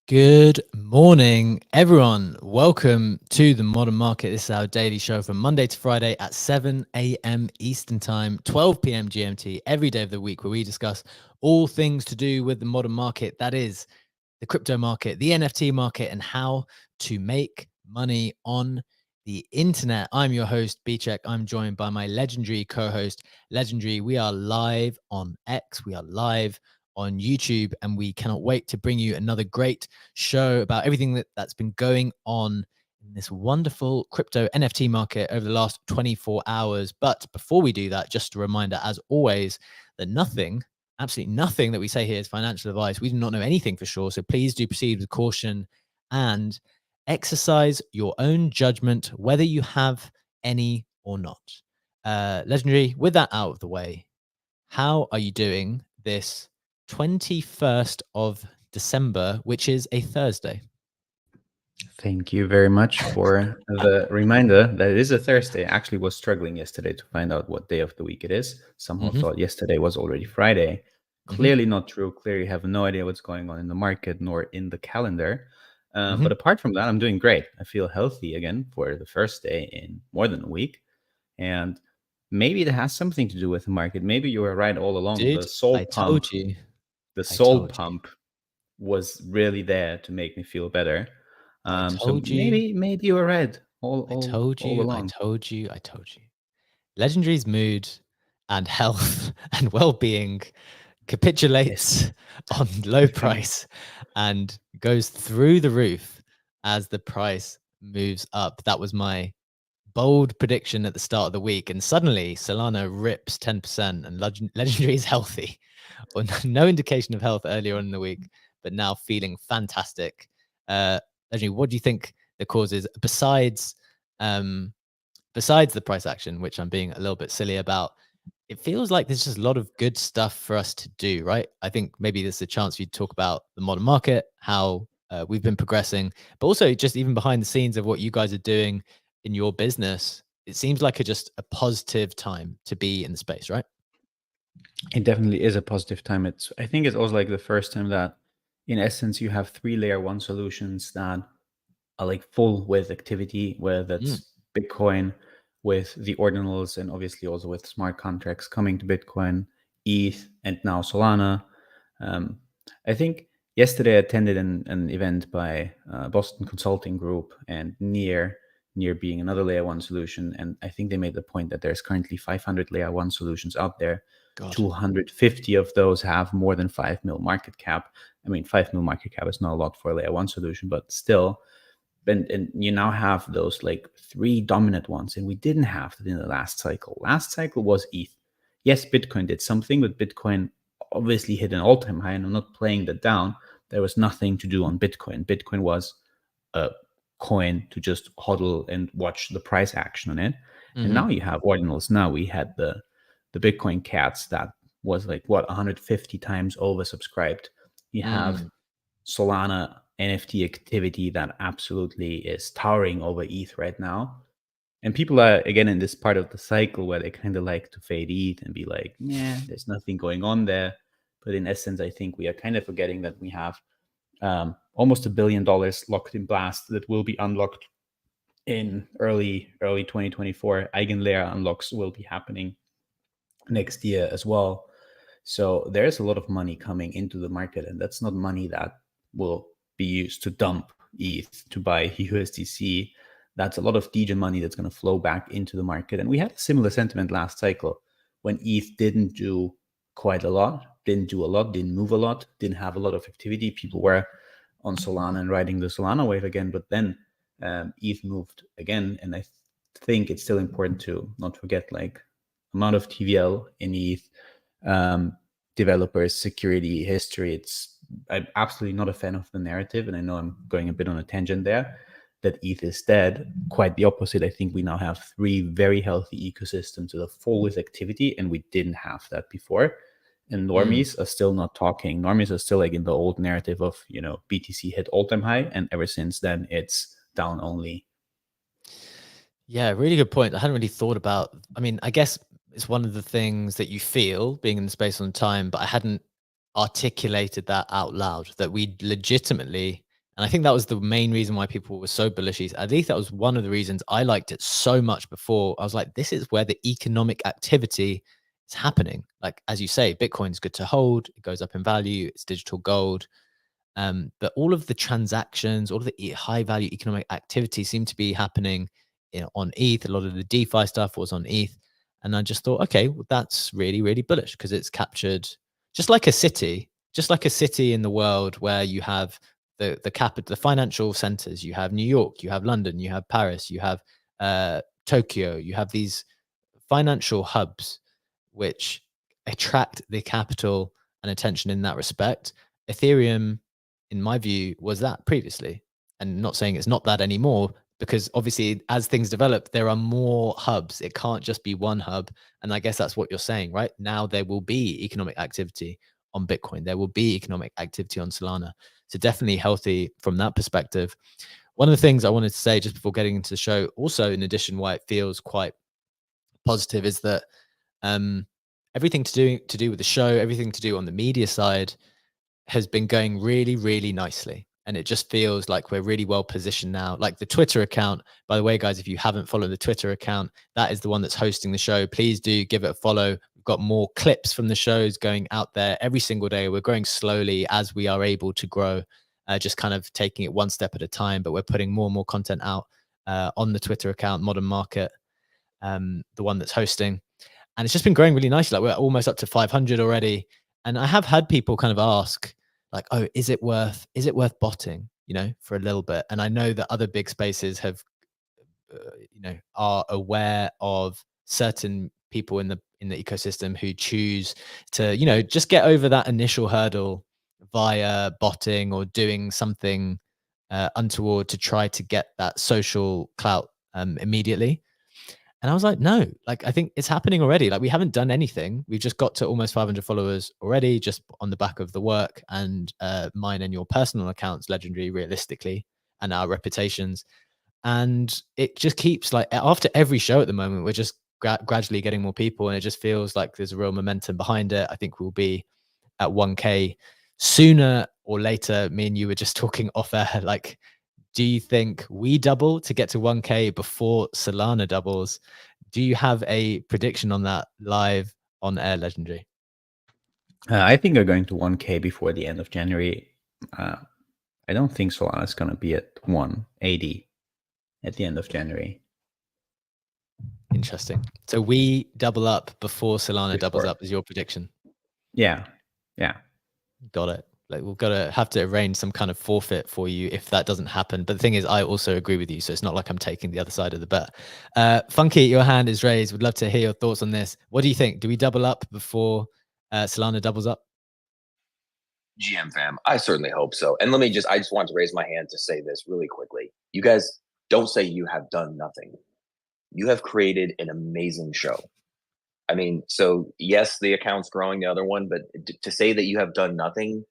Good morning, everyone. Welcome to the Modern Market. This is our daily show from Monday to Friday at 7 a.m. Eastern Time, 12 p.m. GMT, every day of the week, where we discuss all things to do with the modern market. That is the crypto market, the NFT market, and how to make money on the internet. I'm your host, Bchek. I'm joined by my legendary co-host, Legendary. We are live on X. We are live on YouTube, and we cannot wait to bring you another great show about everything that's been going on in this wonderful crypto NFT market over the last 24 hours. But before we do that, just a reminder, as always, that absolutely nothing that we say here is financial advice. We do not know anything for sure. So please do proceed with caution and exercise your own judgment, whether you have any or not. Legendary, with that out of the way, how are you doing this 21st of December, which is a Thursday? Thank you very much for the reminder that it is a Thursday. I actually was struggling yesterday to find out what day of the week it is. Somehow Mm-hmm, thought yesterday was already Friday. mm-hmm, Clearly not true. Clearly have no idea what's going on in the market nor in the calendar. mm-hmm. But apart from that, I'm doing great. I feel healthy again for the first day in more than a week. And maybe it has something to do with the market. Maybe you were right all along. Dude, I told you. The I soul told you. pump was really there to make me feel better. I So told you. maybe you were right I told all you. I along. told you. I told you. Legendary's mood and health and well-being Yes, capitulates on low I think price and goes through the roof as the price moves up. That was my bold prediction at the start of the week, and suddenly Solana rips 10% and Legendary is healthy. Or no indication of health earlier on in the week, but now feeling fantastic. Legendary, what do you think the cause is um, besides the price action, which I'm being a little bit silly about? It feels like there's just a lot of good stuff for us to do, right? I think maybe there's a chance for you to talk about the modern market, how we've been progressing, but also just even behind the scenes of what you guys are doing in your business. It seems like just a positive time to be in the space, right? it definitely is a positive time. I think it's also like the first time that, in essence, you have three layer one solutions that are like full with activity, whether Mm, that's Bitcoin with the ordinals and obviously also with smart contracts coming to Bitcoin, ETH, and now Solana. Um, I think yesterday I attended an event by Boston Consulting Group and near being another layer one solution. And I think they made the point that there's currently 500 layer one solutions out there. God. 250 of those have more than 5 mil market cap. I mean, 5 mil market cap is not a lot for a layer one solution, but still, and you now have those like three dominant ones, and we didn't have that in the last cycle. Last cycle was ETH. Yes, Bitcoin did something, but Bitcoin obviously hit an all-time high, and I'm not playing that down. There was nothing to do on Bitcoin. Bitcoin was a coin to just hodl and watch the price action on it. And Mm-hmm. now you have ordinals. Now we had the Bitcoin cats that was like what 150 times oversubscribed. You have Mm. Solana NFT activity that absolutely is towering over ETH right now. And people are again in this part of the cycle where they kind of like to fade ETH and be like, yeah, there's nothing going on there. But in essence, I think we are kind of forgetting that we have almost $1 billion locked in Blast that will be unlocked in early 2024. Eigenlayer unlocks will be happening next year as well. So there's a lot of money coming into the market, and that's not money that will be used to dump ETH to buy USDC. That's a lot of DJ money that's going to flow back into the market. And we had a similar sentiment last cycle when ETH didn't do quite a lot, didn't do a lot, didn't move a lot, didn't have a lot of activity. People were on Solana and riding the Solana wave again, but then ETH moved again. And I think it's still important to not forget like amount of TVL in ETH, developers, security, history. I'm absolutely not a fan of the narrative, and I know I'm going a bit on a tangent there, that ETH is dead. Quite the opposite. I think we now have three very healthy ecosystems that are full with activity, and we didn't have that before. And Mm. normies are still not talking. Normies are still like in the old narrative of, BTC hit all-time high, and ever since then it's down only. Yeah, really good point. I hadn't really thought about. I mean, I guess it's one of the things that you feel being in the space on time, but I hadn't articulated that out loud. That we legitimately And I think that was the main reason why people were so bullish. At least that was one of the reasons I liked it so much before. I was like, this is where the economic activity is happening. Like, as you say, Bitcoin's good to hold. It goes up in value. It's digital gold. But all of the transactions, all of the high value economic activity seemed to be happening on ETH. A lot of the DeFi stuff was on ETH. And I just thought, okay, well, that's really, really bullish because it's captured just like a city, in the world where you have the capital, the financial centers. You have New York, you have London, you have Paris, you have Tokyo, you have these financial hubs which attract the capital and attention in that respect. Ethereum, in my view, was that previously. And not saying it's not that anymore, because obviously as things develop, there are more hubs. It can't just be one hub. And I guess that's what you're saying, right? Now there will be economic activity on Bitcoin. There will be economic activity on Solana. So definitely healthy from that perspective. One of the things I wanted to say just before getting into the show, also in addition, why it feels quite positive, is that everything to do with the show, everything to do on the media side has been going really, really nicely. And it just feels like we're really well positioned now. Like the Twitter account, by the way, guys, if you haven't followed the Twitter account, that is the one that's hosting the show. Please do give it a follow. We've got more clips from the shows going out there every single day. We're growing slowly as we are able to grow, just kind of taking it one step at a time. But we're putting more and more content out on the Twitter account, Modern Market, the one that's hosting. And it's just been growing really nicely. Like we're almost up to 500 already. And I have had people kind of ask, like, oh, is it worth botting, for a little bit? And I know that other big spaces have, are aware of certain people in the ecosystem who choose to, just get over that initial hurdle via botting or doing something untoward to try to get that social clout immediately. And I was like, no, like, I think it's happening already. Like, we haven't done anything. We've just got to almost 500 followers already, just on the back of the work and mine and your personal accounts, Legendary, realistically, and our reputations. And it just keeps, like, after every show at the moment, we're just gradually getting more people. And it just feels like there's a real momentum behind it. I think we'll be at 1K sooner or later. Me and you were just talking off air, like, do you think we double to get to 1K before Solana doubles? Do you have a prediction on that live on air, Legendary? I think they're going to 1K before the end of January. I don't think Solana is going to be at 180 at the end of January. Interesting. So we double up before Solana doubles up is your prediction? Yeah. Got it. Like, we're gonna have to arrange some kind of forfeit for you if that doesn't happen. But the thing is, I also agree with you, so it's not like I'm taking the other side of the bet. Funky, your hand is raised. Would love to hear your thoughts on this. What do you think? Do we double up before Solana doubles up? GM fam, I certainly hope so. And I just want to raise my hand to say this really quickly. You guys don't say you have done nothing. You have created an amazing show. I mean, so yes, the account's growing, the other one, but to say that you have done nothing,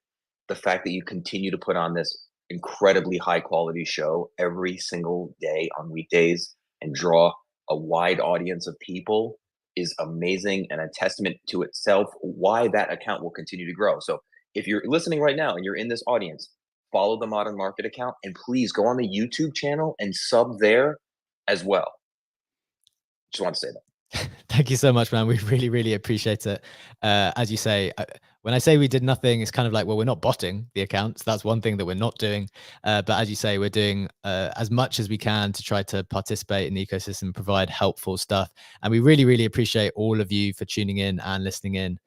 the fact that you continue to put on this incredibly high quality show every single day on weekdays and draw a wide audience of people is amazing and a testament to itself why that account will continue to grow. So if you're listening right now and you're in this audience, follow the Modern Market account and please go on the YouTube channel and sub there as well. Just want to say that. Thank you so much, man. We really, really appreciate it. As you say, when I say we did nothing, it's kind of like, well, we're not botting the accounts. That's one thing that we're not doing. But as you say, we're doing as much as we can to try to participate in the ecosystem, provide helpful stuff. And we really, really appreciate all of you for tuning in and listening in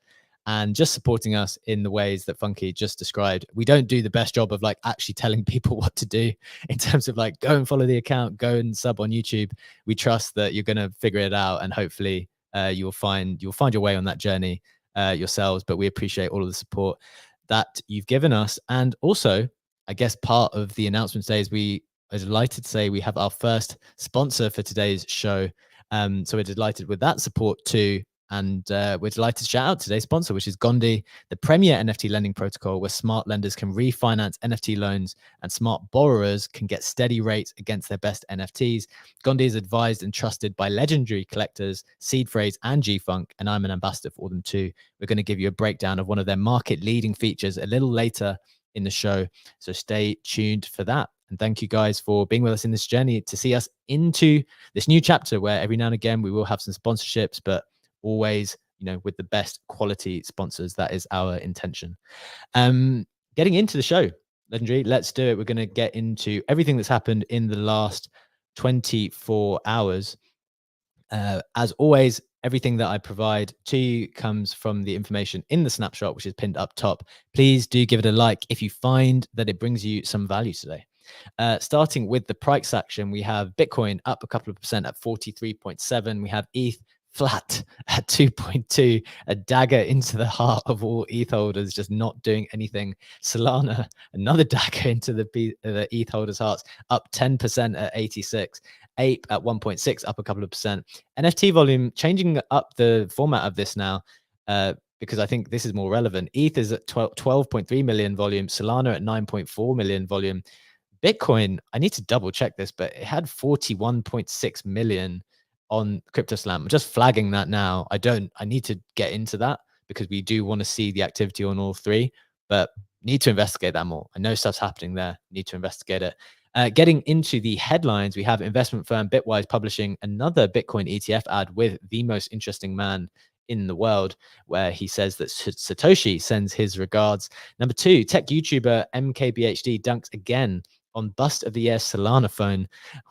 and just supporting us in the ways that Funky just described. We don't do the best job of like actually telling people what to do in terms of like, go and follow the account, go and sub on YouTube. We trust that you're going to figure it out, and hopefully you'll find your way on that journey yourselves. But we appreciate all of the support that you've given us. And also, I guess part of the announcement today is we are delighted to say we have our first sponsor for today's show. So we're delighted with that support too. And we're delighted to shout out today's sponsor, which is Gandi, the premier NFT lending protocol where smart lenders can refinance NFT loans and smart borrowers can get steady rates against their best NFTs. Gandi is advised and trusted by legendary collectors, Seed Phrase and G-Funk, and I'm an ambassador for them too. We're going to give you a breakdown of one of their market-leading features a little later in the show. So stay tuned for that. And thank you guys for being with us in this journey to see us into this new chapter where every now and again we will have some sponsorships, but always, with the best quality sponsors. That is our intention. Getting into the show, Legendary, let's do it. We're going to get into everything that's happened in the last 24 hours. As always, everything that I provide to you comes from the information in the snapshot, which is pinned up top. Please do give it a like if you find that it brings you some value today. Starting with the price action, we have Bitcoin up a couple of percent at 43.7. We have ETH flat at 2.2, a dagger into the heart of all ETH holders, just not doing anything. Solana, another dagger into the ETH holders' hearts, up 10% at 86. Ape at 1.6, up a couple of percent. NFT volume, changing up the format of this now, because I think this is more relevant. ETH is at 12.3 million volume, Solana at 9.4 million volume. Bitcoin, I need to double check this, but it had 41.6 million on CryptoSlam. I'm just flagging that now. I need to get into that because we do want to see the activity on all three, but need to investigate that more. I know stuff's happening there. Need to investigate it. Getting into the headlines, we have investment firm Bitwise publishing another Bitcoin ETF ad with the most interesting man in the world, where he says that Satoshi sends his regards. Number 2, tech YouTuber MKBHD dunks again on bust of the year Solana phone,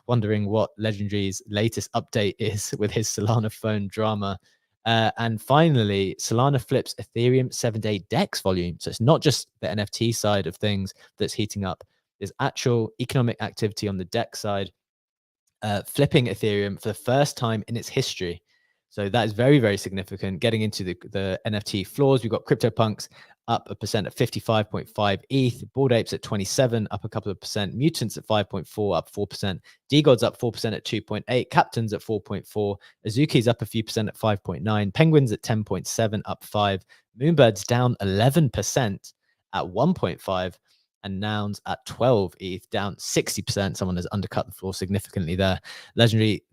wondering what Legendary's latest update is with his Solana phone drama. And finally, Solana flips Ethereum 7-day DEX volume. So it's not just the NFT side of things that's heating up. There's actual economic activity on the DEX side, flipping Ethereum for the first time in its history. So that is very, very significant. Getting into the NFT floors, we've got CryptoPunks up a percent at 55.5 ETH, Bored Apes at 27, up a couple of percent, Mutants at 5.4, up 4%, DGods up 4% at 2.8, Captains at 4.4, Azuki's up a few percent at 5.9, Penguins at 10.7, up 5, Moonbirds down 11% at 1.5, and Nouns at 12 ETH, down 60%. Someone has undercut the floor significantly there. Legendary,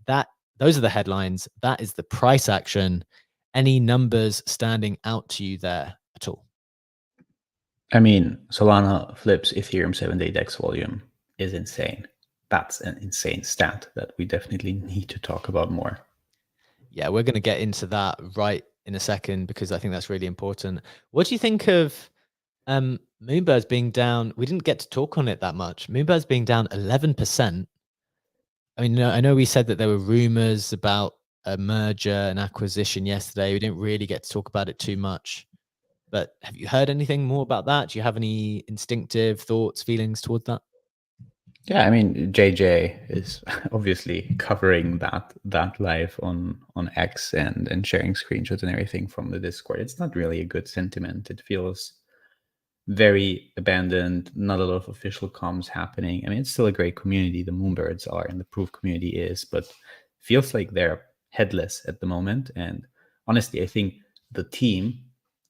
those are the headlines. That is the price action. Any numbers standing out to you there at all? I mean, Solana flips Ethereum 7-day DEX volume is insane. That's an insane stat that we definitely need to talk about more. Yeah, we're going to get into that right in a second because I think that's really important. What do you think of Moonbirds being down? We didn't get to talk on it that much. Moonbirds being down 11%. I mean, I know we said that there were rumors about a merger and acquisition yesterday. We didn't really get to talk about it too much. But have you heard anything more about that? Do you have any instinctive thoughts, feelings towards that? Yeah, I mean, JJ is obviously covering that live on X and sharing screenshots and everything from the Discord. It's not really a good sentiment. It feels very abandoned, not a lot of official comms happening. I mean, it's still a great community. The Moonbirds are, and the Proof community is, but feels like they're headless at the moment. And honestly, I think the team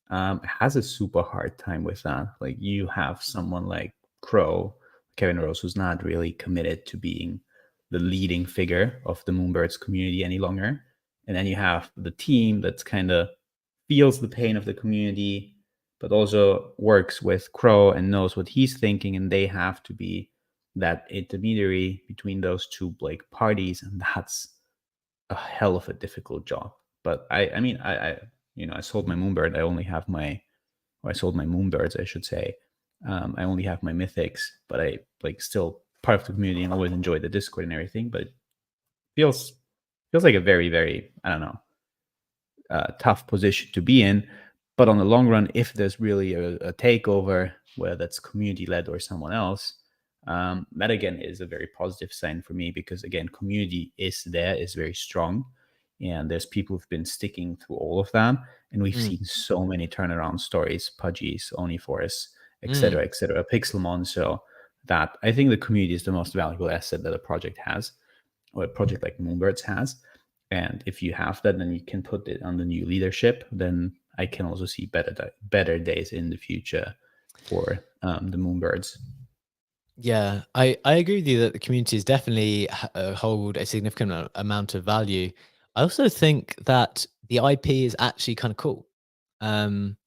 has a super hard time with that. Like, you have someone like Crow, Kevin Rose, who's not really committed to being the leading figure of the Moonbirds community any longer. And then you have the team that's kind of feels the pain of the community, but also works with Crow and knows what he's thinking, and they have to be that intermediary between those two parties, and that's a hell of a difficult job. But I sold my Moonbird. I sold my Moonbirds, I should say. I only have my mythics, but I still part of the community and always enjoy the Discord and everything. But it feels like a very, very, I don't know, tough position to be in. But on the long run, if there's really a takeover, whether that's community led or someone else, that again is a very positive sign for me, because again, community is very strong, and there's people who've been sticking through all of that, and we've seen so many turnaround stories, Pudgies, Oniforce, etc., Pixelmon. So that I think the community is the most valuable asset that a project has, or a project like Moonbirds has. And if you have that, then you can put it on the new leadership. Then I can also see better days in the future for the Moonbirds. Yeah, I agree with you that the communities definitely hold a significant amount of value. I also think that the IP is actually kind of cool.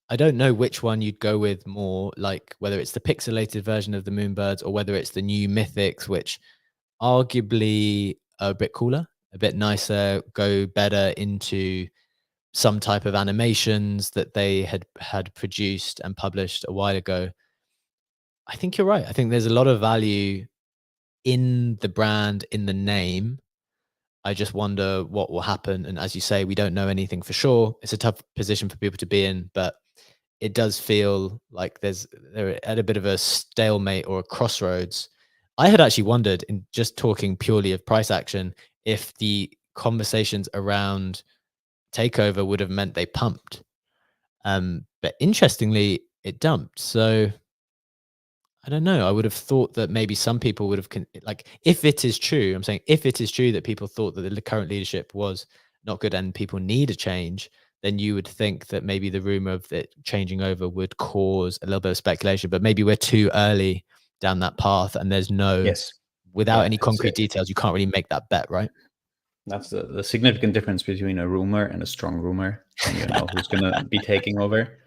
I don't know which one you'd go with more, like whether it's the pixelated version of the Moonbirds or whether it's the new Mythics, which arguably are a bit cooler, a bit nicer, go better into some type of animations that they had produced and published a while ago. I think you're right. I think there's a lot of value in the brand, in the name. I just wonder what will happen. And as you say, we don't know anything for sure. It's a tough position for people to be in, but it does feel like they're at a bit of a stalemate or a crossroads. I had actually wondered, in just talking purely of price action, if the conversations around takeover would have meant they pumped. But interestingly, it dumped. So I don't know. I would have thought that maybe some people would have, like, if it is true, I'm saying if it is true that people thought that the current leadership was not good and people need a change, then you would think that maybe the rumor of it changing over would cause a little bit of speculation. But maybe we're too early down that path, and there's no, Yes. without Yeah, any it's concrete details, you can't really make that bet, right? That's the significant difference between a rumor and a strong rumor, and you know who's going to be taking over.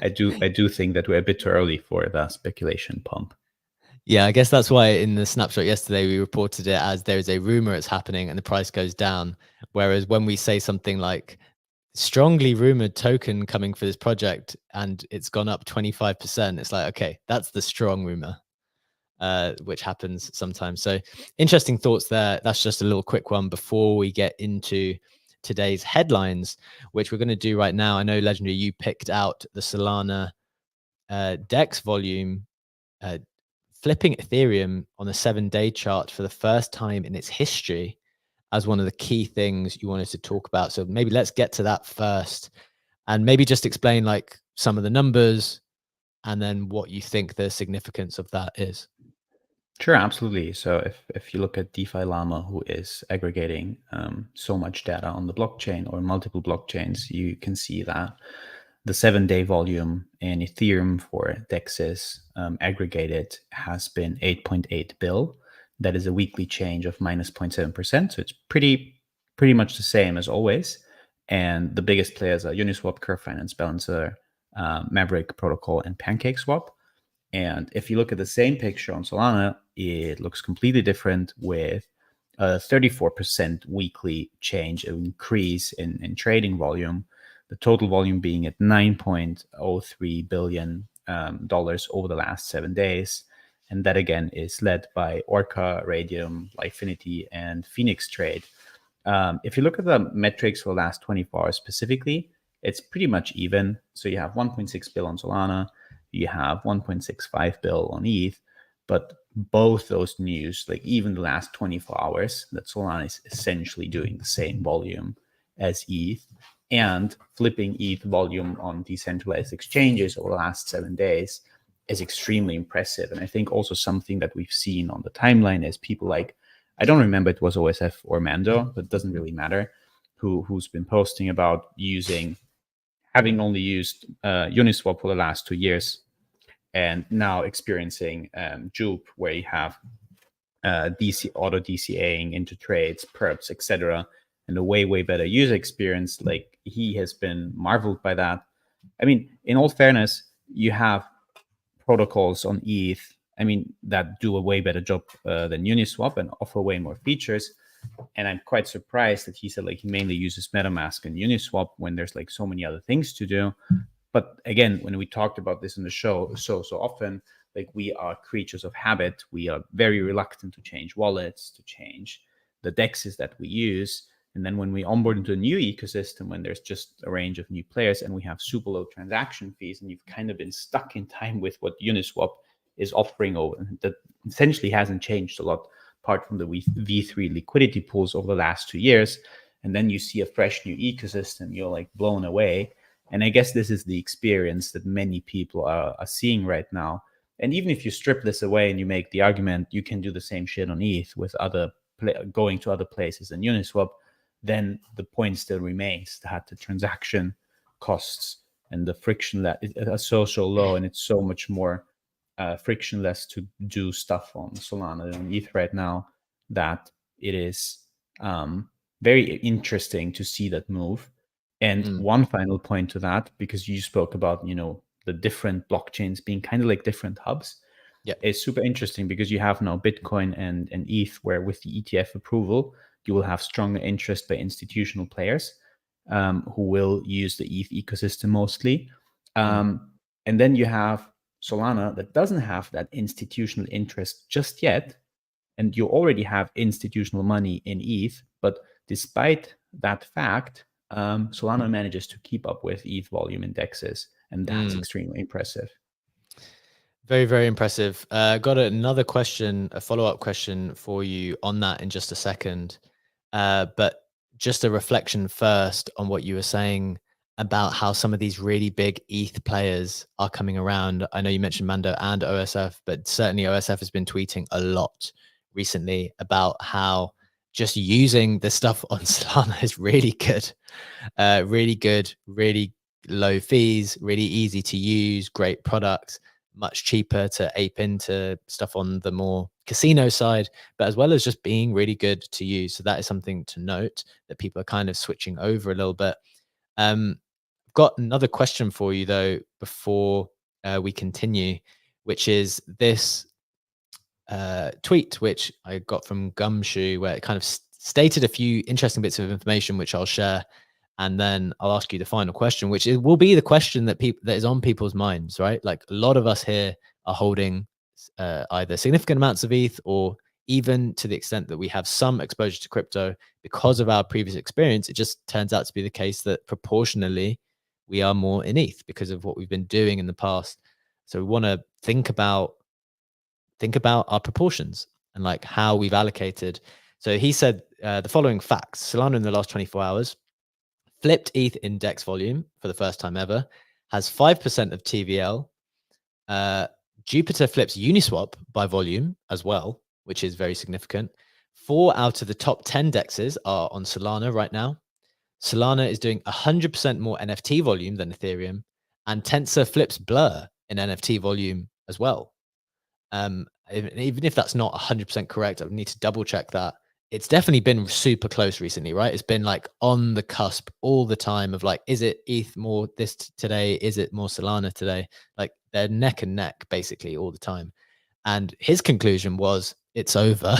I do think that we're a bit too early for the speculation pump. Yeah, I guess that's why in the snapshot yesterday we reported it as there is a rumor it's happening and the price goes down. Whereas when we say something like strongly rumored token coming for this project and it's gone up 25%, it's like, okay, that's the strong rumor, which happens sometimes. So interesting thoughts there. That's just a little quick one before we get into today's headlines, which we're going to do right now. I know, Legendary, you picked out the Solana DEX volume, flipping Ethereum on a 7-day chart for the first time in its history as one of the key things you wanted to talk about. So maybe let's get to that first and maybe just explain like some of the numbers and then what you think the significance of that is. Sure, absolutely. So if you look at DeFi Lama, who is aggregating so much data on the blockchain or multiple blockchains, you can see that the 7-day volume in Ethereum for DEXs aggregated has been 8.8 bill. That is a weekly change of minus 0.7%. So it's pretty much the same as always. And the biggest players are Uniswap, Curve Finance Balancer, Maverick Protocol, and PancakeSwap. And if you look at the same picture on Solana, it looks completely different with a 34% weekly change, increase in trading volume, the total volume being at $9.03 billion over the last 7 days. And that again is led by Orca, Radium, Lifinity, and Phoenix Trade. If you look at the metrics for the last 24 hours specifically, it's pretty much even. So you have 1.6 bill on Solana, you have 1.65 bill on ETH, but both those news, like even the last 24 hours, that Solana is essentially doing the same volume as ETH, and flipping ETH volume on decentralized exchanges over the last 7 days is extremely impressive. And I think also something that we've seen on the timeline is people like, I don't remember it was OSF or Mando, but it doesn't really matter, who's been posting about having only used Uniswap for the last 2 years and now experiencing Jupe, where you have DC auto DCAing into trades, perps, etc., and a way better user experience. Like, he has been marveled by that. I mean, in all fairness, you have protocols on ETH, I mean, that do a way better job than Uniswap and offer way more features. And I'm quite surprised that he said like he mainly uses MetaMask and Uniswap when there's like so many other things to do. But again, when we talked about this in the show so often, like, we are creatures of habit. We are very reluctant to change wallets, to change the DEXs that we use. And then when we onboard into a new ecosystem, when there's just a range of new players and we have super low transaction fees, and you've kind of been stuck in time with what Uniswap is offering over, that essentially hasn't changed a lot, apart from the V3 liquidity pools over the last 2 years. And then you see a fresh new ecosystem, you're like blown away. And I guess this is the experience that many people are seeing right now. And even if you strip this away and you make the argument you can do the same shit on ETH with going to other places than Uniswap, then the point still remains that the transaction costs and the friction that are so low, and it's so much more frictionless to do stuff on Solana and ETH right now, that it is very interesting to see that move. And one final point to that, because you spoke about, the different blockchains being kind of like different hubs. Yeah. It's super interesting because you have now Bitcoin and ETH, where with the ETF approval, you will have stronger interest by institutional players who will use the ETH ecosystem mostly. And then you have Solana that doesn't have that institutional interest just yet. And you already have institutional money in ETH. But despite that fact, Solana manages to keep up with ETH volume indexes. And that's extremely impressive. Very, very impressive. Got another question, a follow-up question for you on that in just a second. But just a reflection first on what you were saying about how some of these really big ETH players are coming around. I know you mentioned Mando and OSF, but certainly OSF has been tweeting a lot recently about how just using the stuff on Solana is really good, really low fees, really easy to use, great products, much cheaper to ape into stuff on the more casino side, but as well as just being really good to use. So that is something to note, that people are kind of switching over a little bit. I've got another question for you though, before we continue, which is this tweet, which I got from Gumshoe, where it kind of stated a few interesting bits of information, which I'll share. And then I'll ask you the final question, which will be the question that is on people's minds, right? Like a lot of us here are holding either significant amounts of ETH, or even to the extent that we have some exposure to crypto because of our previous experience. It just turns out to be the case that proportionally we are more in ETH because of what we've been doing in the past. So we want to think about our proportions and like how we've allocated. So he said the following facts: Solana in the last 24 hours flipped ETH index volume for the first time ever, has 5% of TVL. Jupiter flips Uniswap by volume as well, which is very significant. 4 out of the top 10 dexes are on Solana right now. Solana is doing 100% more NFT volume than Ethereum, and Tensor flips Blur in NFT volume as well. Even if that's not 100% correct, I need to double check that. It's definitely been super close recently, right? It's been like on the cusp all the time of like, is it ETH more this today? Is it more Solana today? Like they're neck and neck basically all the time. And his conclusion was it's over,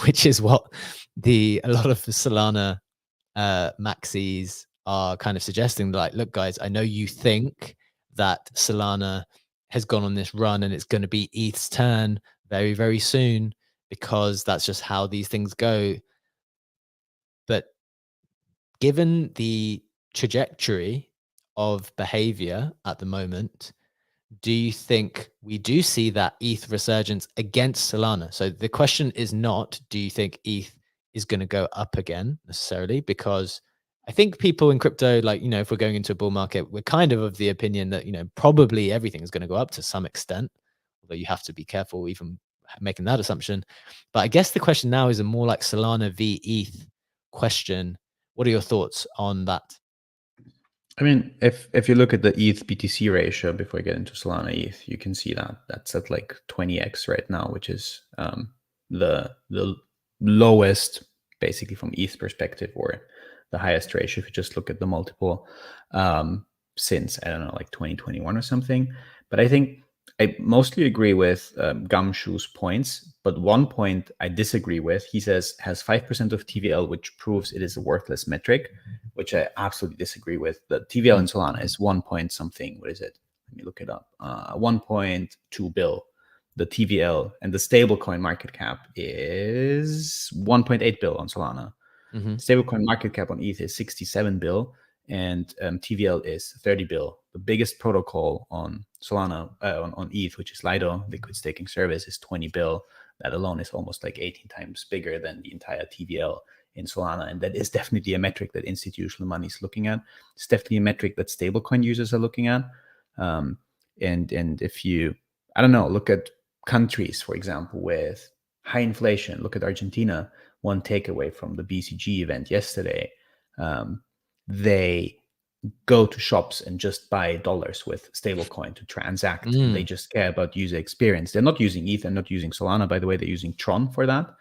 which is what a lot of the Solana maxis are kind of suggesting. Like, look, guys, I know you think that Solana has gone on this run and it's going to be ETH's turn very, very soon, because that's just how these things go. But given the trajectory of behavior at the moment, do you think we do see that ETH resurgence against Solana? So the question is not, do you think ETH is going to go up again necessarily? Because I think people in crypto, like, if we're going into a bull market, we're kind of the opinion that, probably everything is going to go up to some extent, although you have to be careful even making that assumption. But I guess the question now is a more like Solana v ETH question. What are your thoughts on that? I mean, if you look at the ETH BTC ratio before I get into Solana ETH, you can see that that's at like 20x right now, which is the lowest basically from ETH perspective, or the highest ratio if you just look at the multiple since, I don't know, like 2021 or something. But I think I mostly agree with Gumshoe's points, but one point I disagree with. He says has 5% of TVL, which proves it is a worthless metric, which I absolutely disagree with. The TVL in Solana is 1 point something. What is it? Let me look it up. 1.2 bill. The TVL and the stablecoin market cap is 1.8 bill on Solana. Stablecoin market cap on ETH is 67 bill, and TVL is 30 bill. The biggest protocol on Solana, on ETH, which is Lido, liquid staking service, is 20 bill. That alone is almost like 18 times bigger than the entire TVL in Solana. And that is definitely a metric that institutional money is looking at. It's definitely a metric that stablecoin users are looking at. And if you, I don't know, look at countries, for example, with high inflation, look at Argentina. One takeaway from the BCG event yesterday, they go to shops and just buy dollars with stablecoin to transact. And they just care about user experience. They're not using ETH and not using Solana, by the way. They're using Tron for that.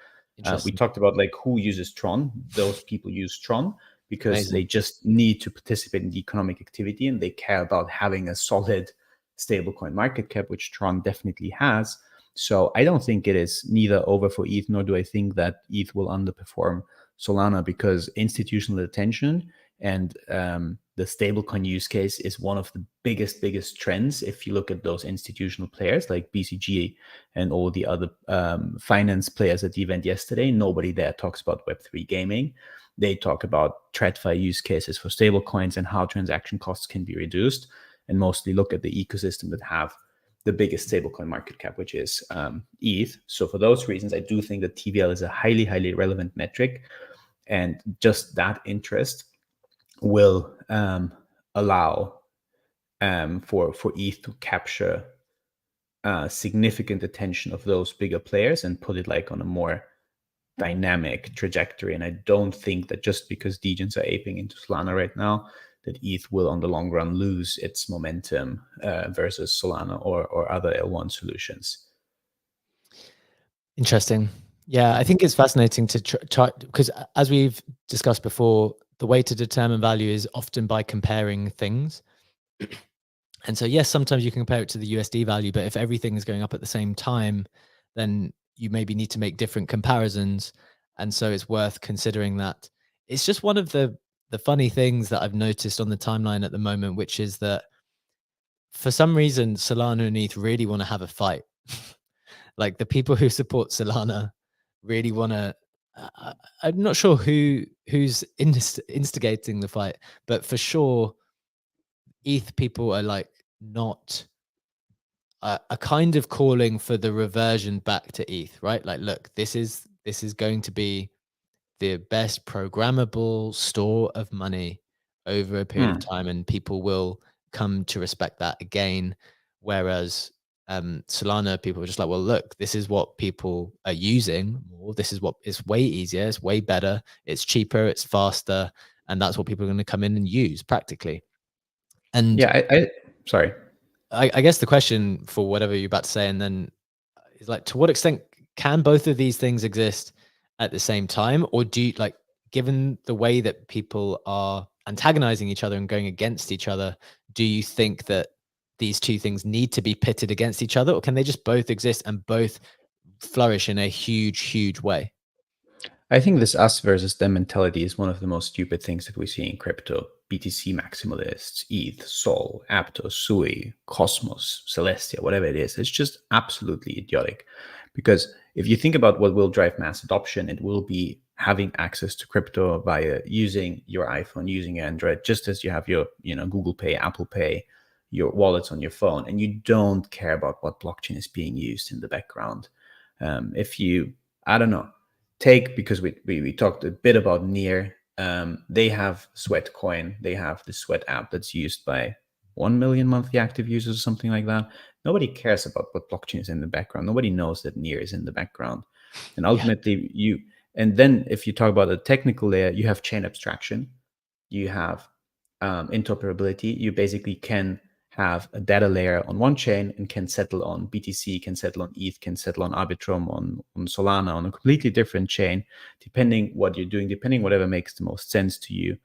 We talked about like who uses Tron. Those people use Tron. because they just need to participate in the economic activity, and they care about having a solid stablecoin market cap, which Tron definitely has. So I don't think it is neither over for ETH, nor do I think that ETH will underperform Solana, because institutional attention and the stablecoin use case is one of the biggest trends. If you look at those institutional players like BCG and all the other finance players at the event yesterday, nobody there talks about Web3 gaming. They talk about TradFi use cases for stablecoins and how transaction costs can be reduced, and mostly look at the ecosystem that have the biggest stablecoin market cap, which is ETH. So for those reasons, I do think that TVL is a highly relevant metric, and just that interest will allow for ETH to capture significant attention of those bigger players and put it like on a more dynamic trajectory. And I don't think that just because degens are aping into Solana right now, that ETH will on the long run lose its momentum versus Solana or other L1 solutions. Interesting. Yeah, I think it's fascinating to try, because as we've discussed before, the way to determine value is often by comparing things. And so, yes, sometimes you can compare it to the USD value, but if everything is going up at the same time, then you maybe need to make different comparisons. And so it's worth considering that. It's just one of the funny things that I've noticed on the timeline at the moment, which is that for some reason, Solana and ETH really want to have a fight. Like the people who support Solana really want to. I'm not sure who's instigating the fight, but for sure, ETH people are like not a kind of calling for the reversion back to ETH, right? Like, look, this is going to be the best programmable store of money over a period of time, and people will come to respect that again. Whereas Solana people are just like, well, look, this is what people are using more. This is what is way easier, it's way better, it's cheaper, it's faster, and that's what people are going to come in and use practically. And yeah, sorry. I guess the question for whatever you're about to say, and then is like, to what extent can both of these things exist at the same time? Or do you, like, given the way that people are antagonizing each other and going against each other, do you think that these two things need to be pitted against each other, or can they just both exist and both flourish in a huge way? I think this us versus them mentality is one of the most stupid things that we see in crypto. BTC maximalists, ETH, Sol, Aptos, Sui, Cosmos, Celestia, whatever it is. It's just absolutely idiotic. Because if you think about what will drive mass adoption, it will be having access to crypto via using your iPhone, using Android, just as you have your Google Pay, Apple Pay, your wallets on your phone, and you don't care about what blockchain is being used in the background. If you, I don't know, because we talked a bit about Near. They have Sweat Coin. They have the Sweat app that's used by 1 million monthly active users or something like that. Nobody cares about what blockchain is in the background. Nobody knows that Near is in the background. And ultimately, and then if you talk about the technical layer, you have chain abstraction, you have interoperability. You basically can have a data layer on one chain and can settle on BTC, can settle on ETH, can settle on Arbitrum, on Solana, on a completely different chain, depending what you're doing, depending whatever makes the most sense to you.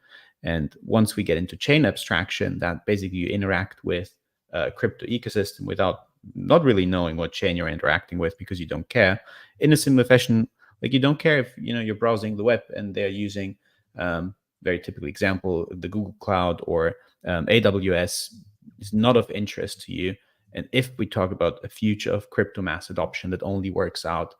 And once we get into chain abstraction, that basically you interact with a crypto ecosystem without not really knowing what chain you're interacting with, because you don't care. In a similar fashion, like you don't care if you're browsing the web and they're using very typical example, the Google Cloud or AWS is not of interest to you. And if we talk about a future of crypto mass adoption, that only works out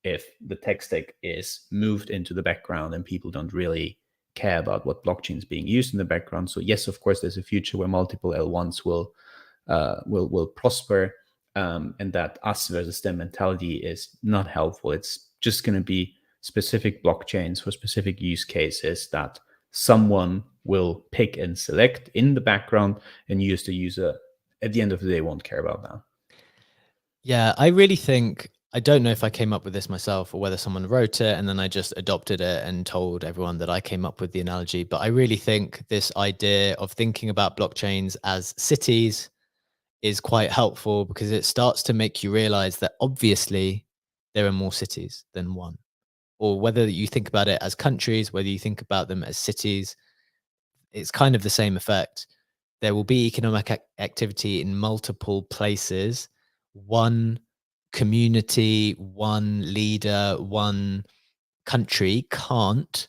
if the tech stack is moved into the background and people don't really care about what blockchain is being used in the background. So yes, of course, there's a future where multiple L1s will prosper, and that us versus them mentality is not helpful. It's just going to be specific blockchains for specific use cases that someone will pick and select in the background, and use the user at the end of the day won't care about that. Yeah, I really think, I don't know if I came up with this myself or whether someone wrote it and then I just adopted it and told everyone that I came up with the analogy, but I really think this idea of thinking about blockchains as cities is quite helpful, because it starts to make you realize that obviously there are more cities than one. or whether you think about it as countries, whether you think about them as cities, it's kind of the same effect. There will be economic activity in multiple places. One community, one leader, one country can't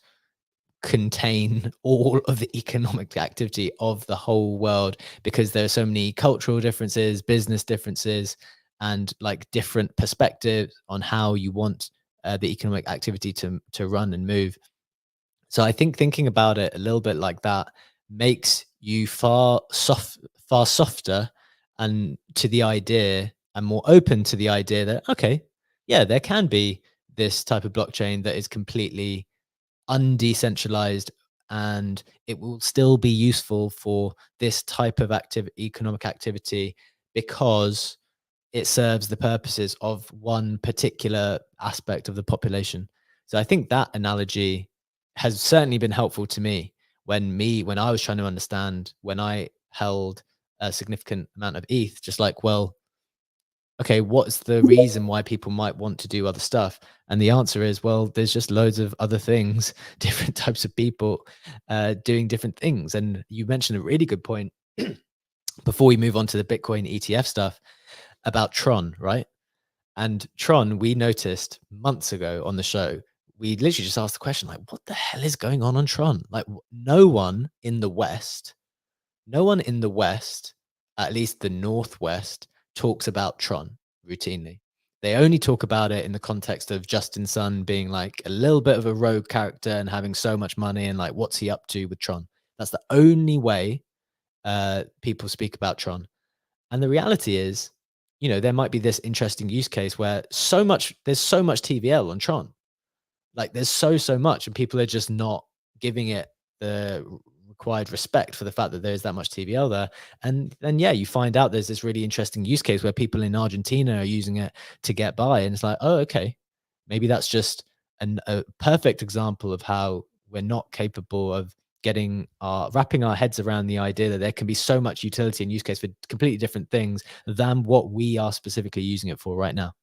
contain all of the economic activity of the whole world, because there are so many cultural differences, business differences, and like different perspectives on how you want the economic activity to run and move. So I think thinking about it a little bit like that makes you far softer and to the idea, and more open to the idea that, okay, yeah, there can be this type of blockchain that is completely undecentralized, and it will still be useful for this type of economic activity, because it serves the purposes of one particular aspect of the population. So I think that analogy has certainly been helpful to me when I was trying to understand, when I held a significant amount of ETH, just like, well, okay, what's the reason why people might want to do other stuff? And the answer is, well, there's just loads of other things, different types of people doing different things. And you mentioned a really good point before we move on to the Bitcoin ETF stuff about Tron, right? And Tron, we noticed months ago on the show, we literally just asked the question, like, what the hell is going on Tron? Like, no one in the West, at least the Northwest, talks about Tron routinely. They only talk about it in the context of Justin Sun being like a little bit of a rogue character and having so much money, and like, what's he up to with Tron? That's the only way people speak about Tron. And the reality is, there might be this interesting use case where there's so much TVL on Tron. Like, there's so much, and people are just not giving it the required respect for the fact that there's that much TVL there. And then, yeah, you find out there's this really interesting use case where people in Argentina are using it to get by. And it's like, oh, okay, maybe that's just a perfect example of how we're not capable of wrapping our heads around the idea that there can be so much utility and use case for completely different things than what we are specifically using it for right now.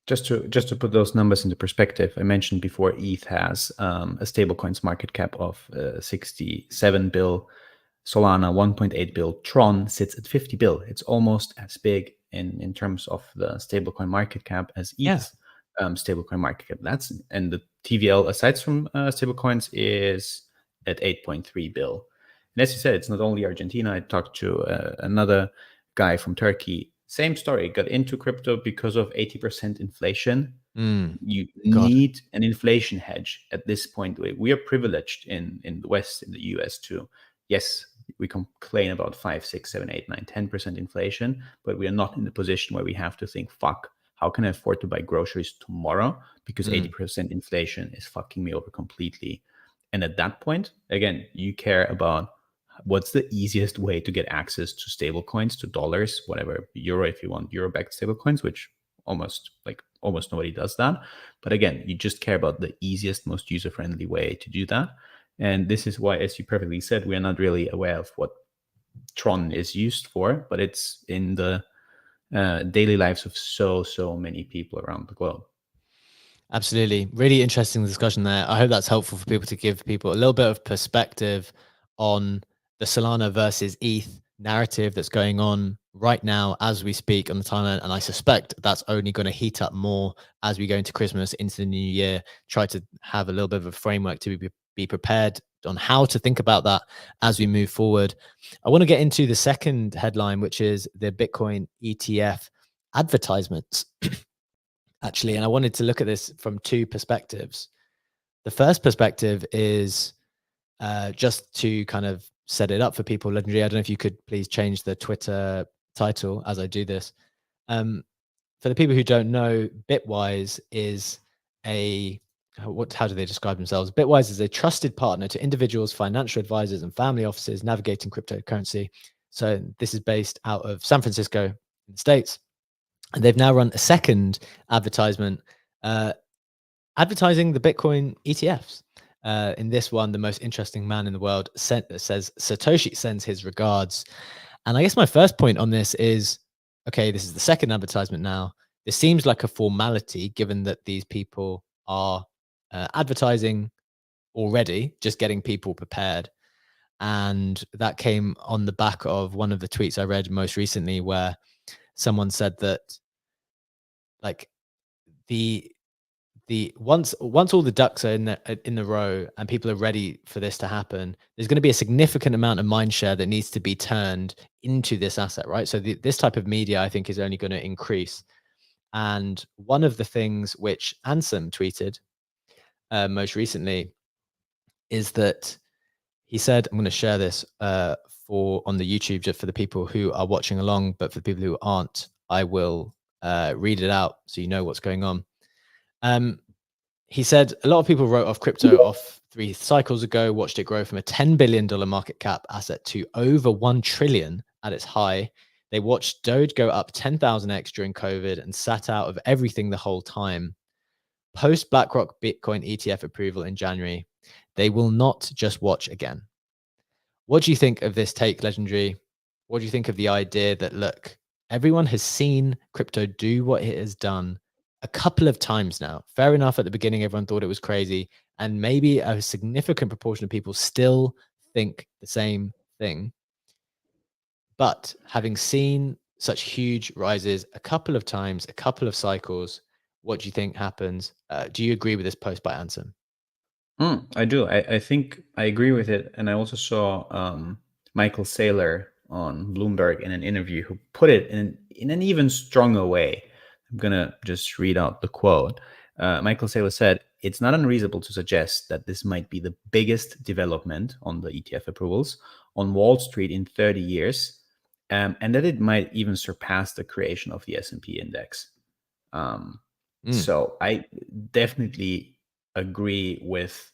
Just to put those numbers into perspective, I mentioned before ETH has a stablecoins market cap of 67 bill, Solana 1.8 bill, Tron sits at 50 bill. It's almost as big in terms of the stablecoin market cap as ETH's stablecoin market cap. And the TVL aside from stablecoins is at 8.3 bill. And as you said, it's not only Argentina. I talked to another guy from Turkey. Same story, got into crypto because of 80% inflation. You need an inflation hedge at this point. We are privileged in the West, in the US too. Yes, we complain about 5, 6, 7, 8, 9, 10% inflation, but we are not in the position where we have to think, fuck, how can I afford to buy groceries tomorrow? Because 80% inflation is fucking me over completely. And at that point, again, you care about what's the easiest way to get access to stable coins, to dollars, whatever, euro, if you want euro-backed stable coins, which almost nobody does that. But again, you just care about the easiest, most user-friendly way to do that. And this is why, as you perfectly said, we are not really aware of what Tron is used for, but it's in the daily lives of so many people around the globe. Absolutely. Really interesting discussion there. I hope that's helpful for people, to give people a little bit of perspective on the Solana versus ETH narrative that's going on right now as we speak on the timeline. And I suspect that's only going to heat up more as we go into Christmas, into the new year. Try to have a little bit of a framework to be prepared on how to think about that as we move forward. I want to get into the second headline, which is the Bitcoin ETF advertisements. Actually, and I wanted to look at this from two perspectives. The first perspective is just to kind of set it up for people. Legendary, I don't know if you could please change the Twitter title as I do this. For the people who don't know, Bitwise is how do they describe themselves? Bitwise is a trusted partner to individuals, financial advisors, and family offices navigating cryptocurrency. So this is based out of San Francisco in the States. And they've now run a second advertisement advertising the Bitcoin ETFs. In this one, the most interesting man in the world says Satoshi sends his regards. And I guess my first point on this is, okay, this is the second advertisement now. This seems like a formality, given that these people are advertising already, just getting people prepared. And that came on the back of one of the tweets I read most recently, where someone said that, like, the once all the ducks are in the row and people are ready for this to happen, there's going to be a significant amount of mind share that needs to be turned into this asset, right? So this type of media, I think, is only going to increase. And one of the things which Ansem tweeted most recently is that he said, I'm going to share this on the YouTube just for the people who are watching along, but for the people who aren't, I will read it out so you know what's going on. He said a lot of people wrote off crypto off 3 cycles ago, watched it grow from a $10 billion market cap asset to over 1 trillion at its high. They watched Doge go up 10,000x during COVID and sat out of everything the whole time. Post BlackRock Bitcoin ETF approval in January, they will not just watch again. What do you think of this take, Legendary? What do you think of the idea that, look, everyone has seen crypto do what it has done a couple of times now? Fair enough, at the beginning, everyone thought it was crazy. And maybe a significant proportion of people still think the same thing. But having seen such huge rises a couple of times, a couple of cycles, what do you think happens? Do you agree with this post by Ansem? I do. I think I agree with it. And I also saw Michael Saylor on Bloomberg in an interview who put it in an even stronger way. I'm going to just read out the quote. Michael Saylor said, "It's not unreasonable to suggest that this might be the biggest development on the ETF approvals on Wall Street in 30 years, and that it might even surpass the creation of the S&P index." So I definitely agree with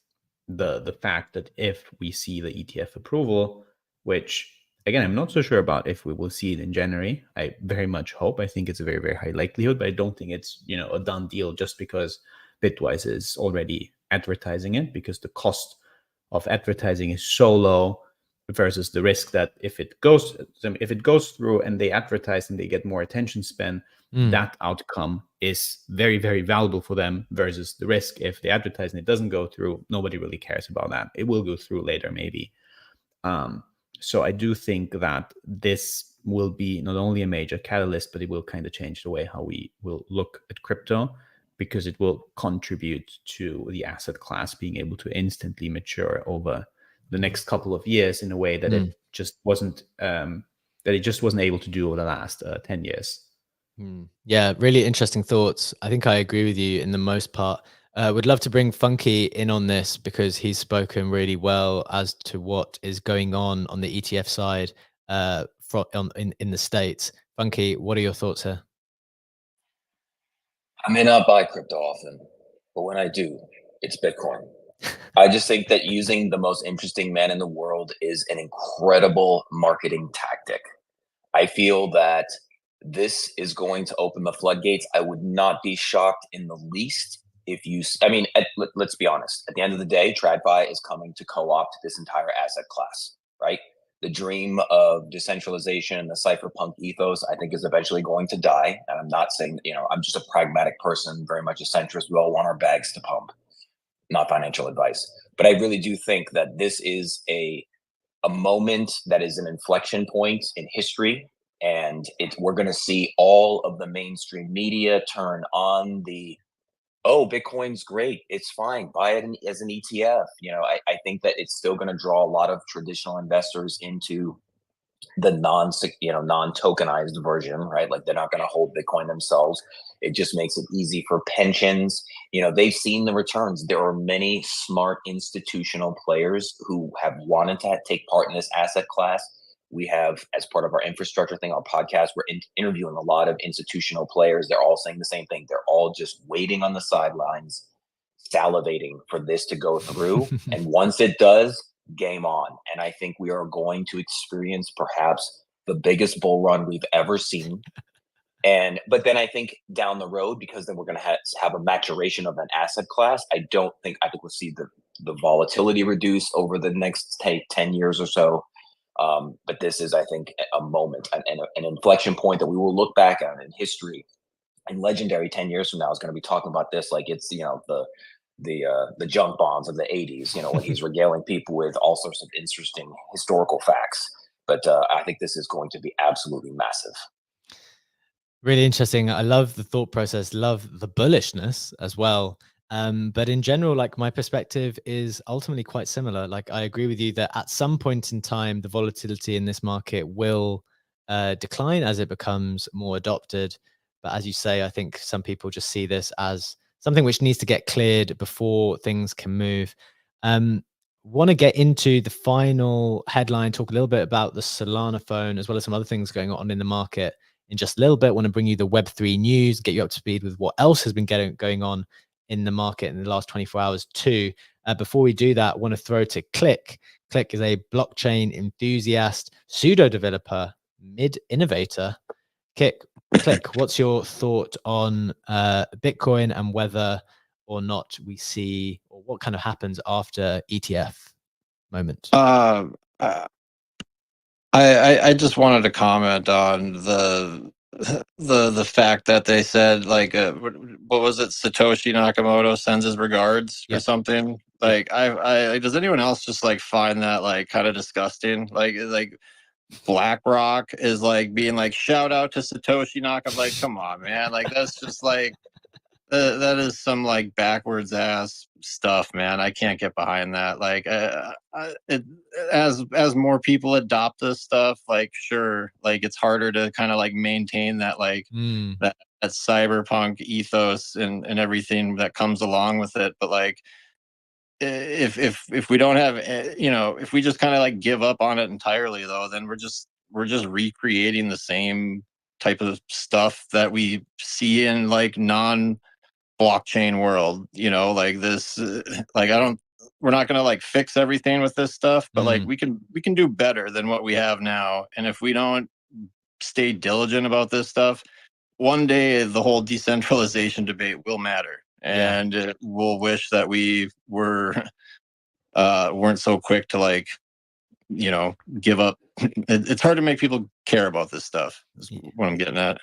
the fact that if we see the ETF approval, which again, I'm not so sure about if we will see it in January. I very much hope. I think it's a very, very high likelihood, but I don't think it's, a done deal just because Bitwise is already advertising it, because the cost of advertising is so low versus the risk that if it goes through and they advertise and they get more attention span, that outcome is very, very valuable for them versus the risk if they advertise and it doesn't go through. Nobody really cares about that. It will go through later, maybe. So I do think that this will be not only a major catalyst, but it will kind of change the way how we will look at crypto, because it will contribute to the asset class being able to instantly mature over the next couple of years in a way that it just wasn't able to do over the last 10 years. Yeah, really interesting thoughts. I think I agree with you in the most part. Would love to bring Funky in on this because he's spoken really well as to what is going on the ETF side in the States. Funky, what are your thoughts here? I may not buy crypto often, but when I do, it's Bitcoin. I just think that using the most interesting man in the world is an incredible marketing tactic. I feel that this is going to open the floodgates. I would not be shocked in the least if let's be honest. At the end of the day, TradFi is coming to co-opt this entire asset class, right? The dream of decentralization, the cypherpunk ethos, I think, is eventually going to die. And I'm not saying, I'm just a pragmatic person, very much a centrist. We all want our bags to pump, not financial advice. But I really do think that this is a moment that is an inflection point in history. And we're going to see all of the mainstream media turn on Bitcoin's great, it's fine, buy it as an ETF. I think that it's still going to draw a lot of traditional investors into the non-tokenized version, right? Like, they're not going to hold Bitcoin themselves. It just makes it easy for pensions. They've seen the returns. There are many smart institutional players who have wanted to take part in this asset class. We have, as part of our infrastructure thing, our podcast, we're interviewing a lot of institutional players. They're all saying the same thing. They're all just waiting on the sidelines, salivating for this to go through. And once it does, game on. And I think we are going to experience perhaps the biggest bull run we've ever seen. But then I think down the road, because then we're going to have a maturation of an asset class, I think we'll see the volatility reduce over the next 10 years or so. But this is, I think, a moment and an inflection point that we will look back on in history And Legendary 10 years from now is going to be talking about this like it's, you know, the junk bonds of the 80s, you know, when he's regaling people with all sorts of interesting historical facts. But I think this is going to be absolutely massive. Really interesting. I love the thought process, love the bullishness as well. But in general, like my perspective is ultimately quite similar. Like I agree with you that at some point in time, the volatility in this market will decline as it becomes more adopted. But as you say, I think some people just see this as something which needs to get cleared before things can move. Want to get into the final headline, talk a little bit about the Solana phone, as well as some other things going on in the market in just a little bit. Want to bring you the Web3 news, get you up to speed with what else has been going on in the market in the last 24 hours too. Before we do that, I want to throw to Click. Click is a blockchain enthusiast, pseudo developer, mid innovator. Click, what's your thought on Bitcoin and whether or not we see, or what kind of happens after ETF moment? I just wanted to comment on the fact that they said like what was it, Satoshi Nakamoto sends his regards or something. Like I does anyone else just like find that like kind of disgusting? Like BlackRock is like being like shout out to Satoshi Nakamoto. Like come on, man, like that's just like that is some like backwards ass stuff, man. I can't get behind that. Like, as more people adopt this stuff, like, sure, like it's harder to kind of like maintain that like that cyberpunk ethos and everything that comes along with it. But like, if we don't have, you know, if we just kind of like give up on it entirely, though, then we're just recreating the same type of stuff that we see in like blockchain world, you know, like this like we're not going to like fix everything with this stuff, but like we can do better than what we have now. And if we don't stay diligent about this stuff, one day the whole decentralization debate will matter, and we'll wish that we weren't so quick to like, you know, give up. It's hard to make people care about this stuff, is what I'm getting at.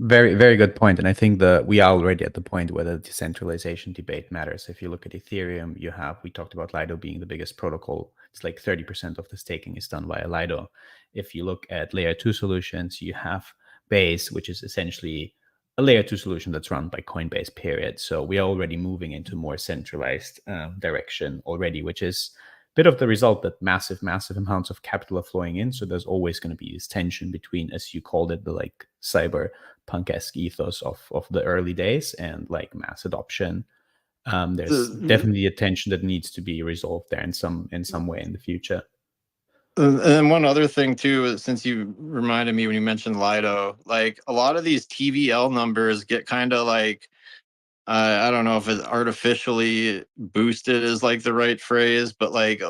Very, very good point. And I think that we are already at the point where the decentralization debate matters. If you look at Ethereum, we talked about Lido being the biggest protocol. It's like 30% of the staking is done via Lido. If you look at layer 2 solutions, you have Base, which is essentially a layer 2 solution that's run by Coinbase, period. So we are already moving into more centralized direction already, which is bit of the result that massive amounts of capital are flowing in. So there's always going to be this tension between, as you called it, the like cyberpunk-esque ethos of the early days and like mass adoption. There's definitely a tension that needs to be resolved there in some way in the future. And one other thing too, since you reminded me when you mentioned Lido, like a lot of these TVL numbers get kind of like, I don't know if it's artificially boosted is like the right phrase, but like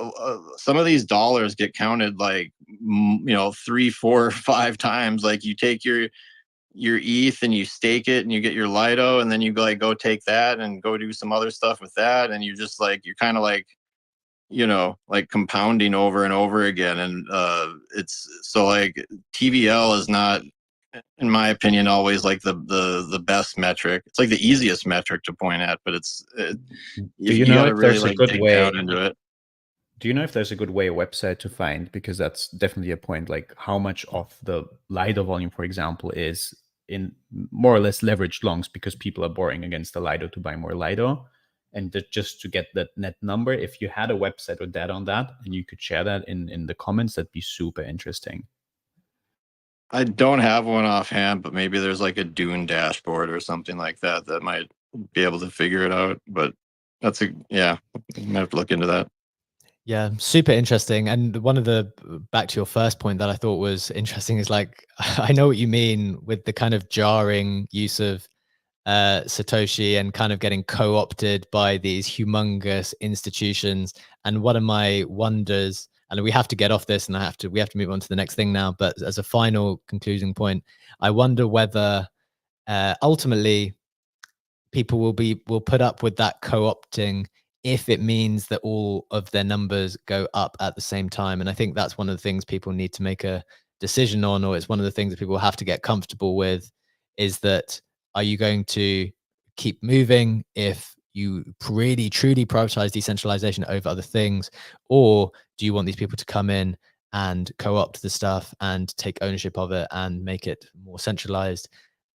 some of these dollars get counted like, you know, 3, 4, 5 times. Like you take your ETH and you stake it and you get your Lido, and then you go take that and go do some other stuff with that, and you just like, you're kind of like, you know, like compounding over and over again. And it's so like TVL is not, in my opinion, always like the best metric. It's like the easiest metric to point at, but you know if there's a good way into it. Do you know if there's a good way, a website to find? Because that's definitely a point, like how much of the Lido volume, for example, is in more or less leveraged longs because people are borrowing against the Lido to buy more Lido. And just to get that net number, if you had a website or data on that and you could share that in the comments, that'd be super interesting. I don't have one offhand, but maybe there's like a Dune dashboard or something like that that might be able to figure it out. But I might have to look into that. Yeah, super interesting. And one of the, back to your first point that I thought was interesting is like, I know what you mean with the kind of jarring use of Satoshi and kind of getting co-opted by these humongous institutions. And one of my wonders, and we have to get off this and we have to move on to the next thing now, but as a final concluding point, I wonder whether ultimately people will put up with that co-opting if it means that all of their numbers go up at the same time. And I think that's one of the things people need to make a decision on, or it's one of the things that people have to get comfortable with, is that Are you going to keep moving if you really truly prioritize decentralization over other things? Or do you want these people to come in and co-opt the stuff and take ownership of it and make it more centralized?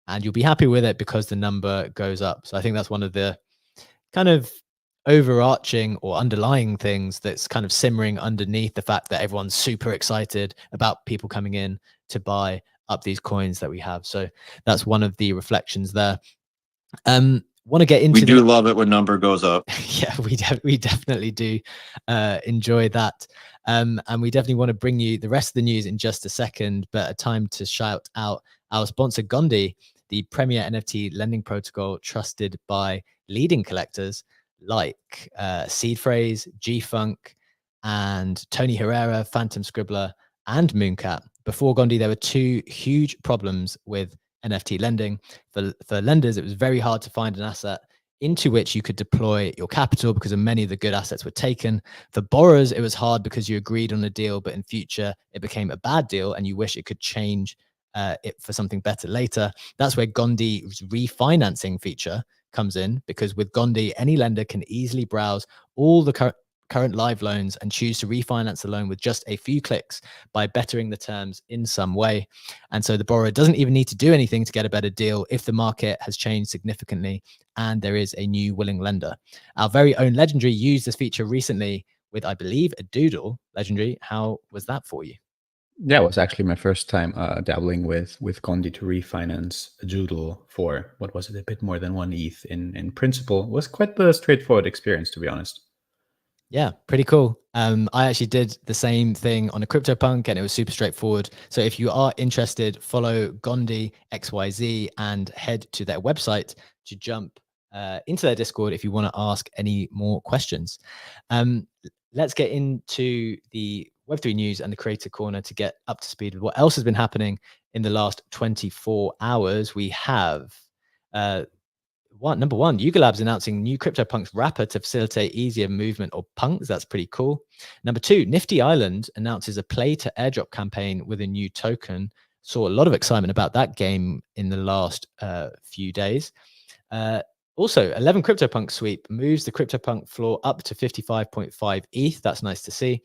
And you'll be happy with it because the number goes up. So I think that's one of the kind of overarching or underlying things that's kind of simmering underneath the fact that everyone's super excited about people coming in to buy up these coins that we have. So that's one of the reflections there. Want to get into we do love it when number goes up. Yeah, we definitely do enjoy that. And we definitely want to bring you the rest of the news in just a second, but a time to shout out our sponsor Gandi, the premier NFT lending protocol trusted by leading collectors like Seed Phrase, G-Funk, and Tony Herrera, Phantom Scribbler, and Mooncat. Before Gandi, there were two huge problems with NFT lending. For lenders, it was very hard to find an asset into which you could deploy your capital because of many of the good assets were taken. For borrowers, it was hard because you agreed on a deal, but in future it became a bad deal and you wish it could change it for something better later. That's where Gandi's refinancing feature comes in, because with Gandi, any lender can easily browse all the current live loans and choose to refinance the loan with just a few clicks by bettering the terms in some way. And so the borrower doesn't even need to do anything to get a better deal if the market has changed significantly and there is a new willing lender. Our very own Legendary used this feature recently with, I believe, a Doodle. Legendary, how was that for you? Yeah, it was actually my first time dabbling with Gandhi to refinance a Doodle for, what was it, a bit more than 1 ETH in principle. It was quite the straightforward experience, to be honest. Yeah, pretty cool. I actually did the same thing on a CryptoPunk and it was super straightforward. So if you are interested, follow Gandhi XYZ and head to their website to jump into their Discord if you want to ask any more questions. Let's get into the Web3 news and the Creator Corner to get up to speed with what else has been happening in the last 24 hours. We have number one, Yuga Labs announcing new CryptoPunks wrapper to facilitate easier movement of punks. That's pretty cool. Number two, Nifty Island announces a play to airdrop campaign with a new token. Saw a lot of excitement about that game in the last few days. Also, 11 CryptoPunk sweep moves the CryptoPunk floor up to 55.5 ETH. That's nice to see.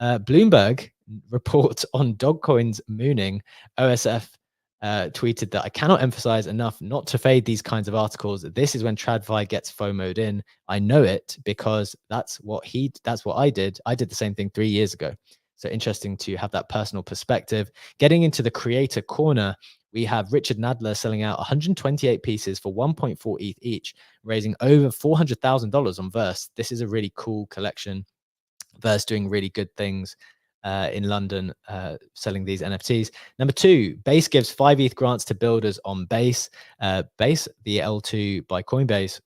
Bloomberg reports on Dogcoin's mooning. OSF tweeted that I cannot emphasize enough not to fade these kinds of articles. This is when TradFi gets FOMO'd in. I know it because that's what I did. I did the same thing 3 years ago. So interesting to have that personal perspective. Getting into the Creator Corner, we have Richard Nadler selling out 128 pieces for 1.4 ETH each, raising over $400,000 on Verse. This is a really cool collection. Verse doing really good things in London, selling these NFTs. Number two, Base gives 5 ETH grants to builders on Base. Base, the L2 by Coinbase,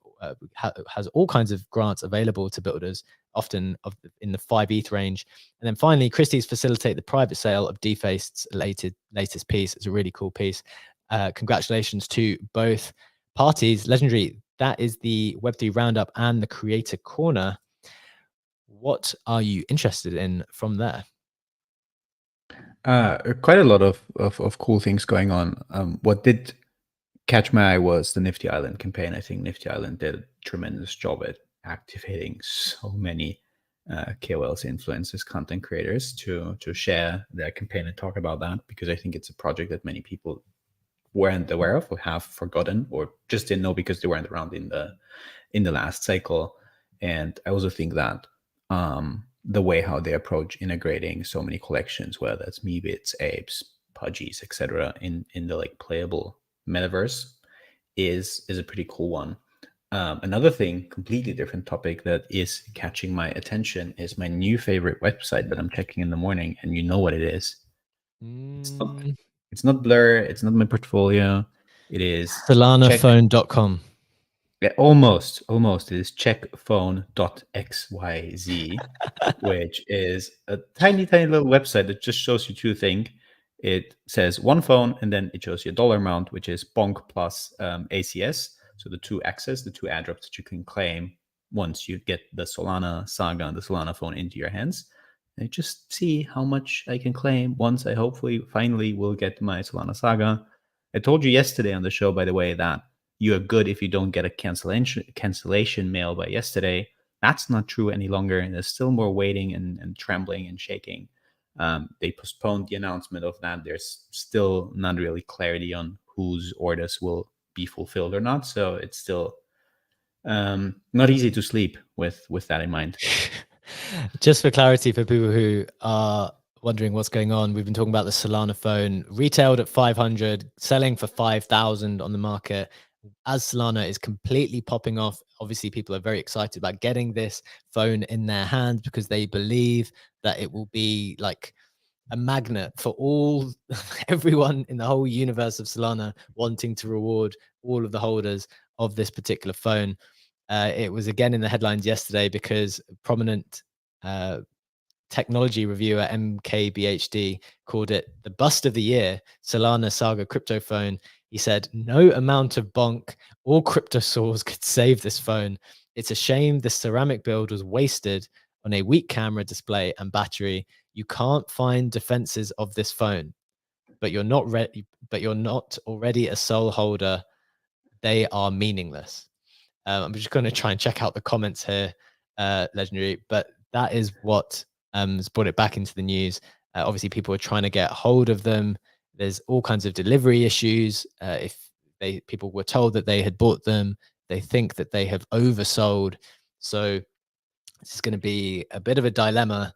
has all kinds of grants available to builders, often in the 5 ETH range. And then finally, Christie's facilitate the private sale of Defaced's latest piece. It's a really cool piece. Congratulations to both parties. Legendary, that is the Web3 Roundup and the Creator Corner. What are you interested in from there? Quite a lot of cool things going on. What did catch my eye was the Nifty Island campaign. I think Nifty Island did a tremendous job at activating so many KOLs, influencers, content creators to share their campaign and talk about that, because I think it's a project that many people weren't aware of or have forgotten or just didn't know because they weren't around in the last cycle. And I also think that the way how they approach integrating so many collections, whether that's Meebits, Apes, Pudgies, etc., in the like playable metaverse, is a pretty cool one. Another thing, completely different topic that is catching my attention is my new favorite website that I'm checking in the morning, and you know what it is. It's not Blur. It's not my portfolio. It is SolanaPhone.com. Yeah, almost. It is checkphone.xyz, which is a tiny little website that just shows you two things. It says one phone, and then it shows you a dollar amount, which is Bonk plus ACS. So the two access, the two airdrops that you can claim once you get the Solana Saga and the Solana phone into your hands. And just see how much I can claim once I hopefully finally will get my Solana Saga. I told you yesterday on the show, by the way, that you are good if you don't get a cancellation mail by yesterday. That's not true any longer, and there's still more waiting and trembling and shaking. They postponed the announcement of that. There's still not really clarity on whose orders will be fulfilled or not. So it's still not easy to sleep with that in mind. Just for clarity, for people who are wondering what's going on, we've been talking about the Solana phone retailed at 500, selling for 5,000 on the market. As Solana is completely popping off, obviously people are very excited about getting this phone in their hands because they believe that it will be like a magnet for all everyone in the whole universe of Solana wanting to reward all of the holders of this particular phone. It was again in the headlines yesterday because prominent technology reviewer MKBHD called it the bust of the year, Solana Saga crypto phone. He said, no amount of bonk or crypto saws could save this phone. It's a shame the ceramic build was wasted on a weak camera display and battery. You can't find defenses of this phone, but you're not ready, but you're not already a sole holder. They are meaningless. I'm just going to try and check out the comments here, Legendary, but that is what has brought it back into the news. Obviously, people are trying to get hold of them. There's all kinds of delivery issues. If people were told that they had bought them, they think that they have oversold. So this is going to be a bit of a dilemma,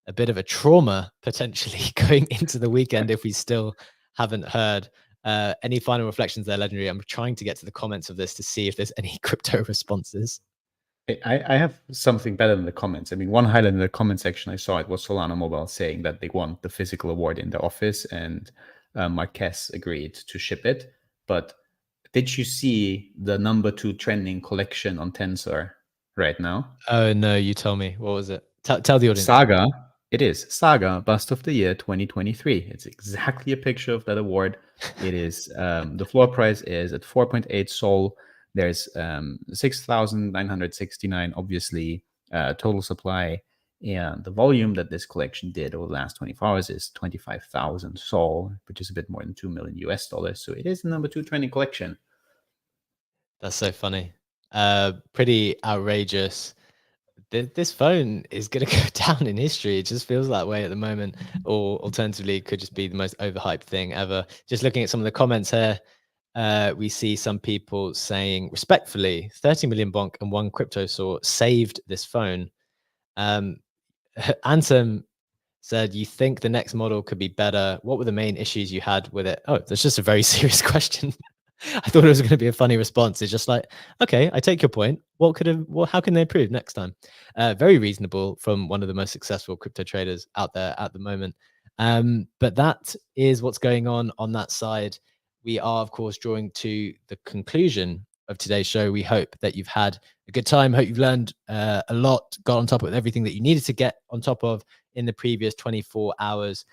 a bit of a trauma potentially going into the weekend if we still haven't heard. Any final reflections there, Legendary? I'm trying to get to the comments of this to see if there's any crypto responses. I have something better than the comments. I mean, one highlight in the comment section I saw, it was Solana Mobile saying that they want the physical award in the office, and Marquez agreed to ship it. But did you see the #2 trending collection on Tensor right now? Oh no, you tell me. What was it? Tell the audience. Saga. It is Saga Bust of the Year 2023. It's exactly a picture of that award. It is the floor price is at 4.8 Sol. There's 6,969 obviously total supply, and the volume that this collection did over the last 24 hours is 25,000 Sol, which is a bit more than $2 million US. So it is the #2 trending collection. That's so funny. Pretty outrageous. This phone is going to go down in history. It just feels that way at the moment. Or alternatively, it could just be the most overhyped thing ever. Just looking at some of the comments here, we see some people saying, respectfully, 30 million bonk and one crypto saw saved this phone. Ansem said, you think the next model could be better? What were the main issues you had with it? Oh, that's just a very serious question. I thought it was going to be a funny response. It's just like, okay, I take your point. How can they improve next time? Very reasonable from one of the most successful crypto traders out there at the moment. But that is what's going on that side. We are, of course, drawing to the conclusion of today's show. We hope that you've had a good time. Hope you've learned a lot, got on top of everything that you needed to get on top of in the previous 24 hours.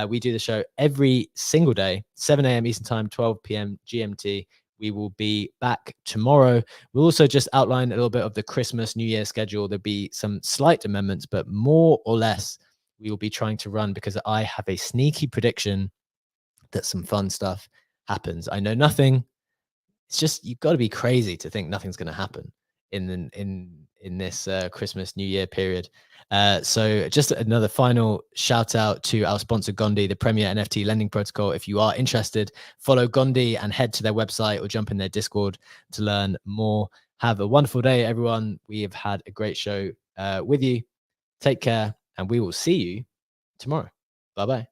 We do the show every single day, 7 a.m. Eastern Time, 12 p.m. GMT. We will be back tomorrow. We'll also just outline a little bit of the Christmas, New Year schedule. There'll be some slight amendments, but more or less we will be trying to run, because I have a sneaky prediction that some fun stuff happens. I know nothing. It's just, you've got to be crazy to think nothing's going to happen in this Christmas, New Year period. So just another final shout out to our sponsor, Gandi, the premier NFT lending protocol. If you are interested, follow Gandi and head to their website or jump in their Discord to learn more. Have a wonderful day, everyone. We have had a great show with you. Take care, and we will see you tomorrow. Bye-bye.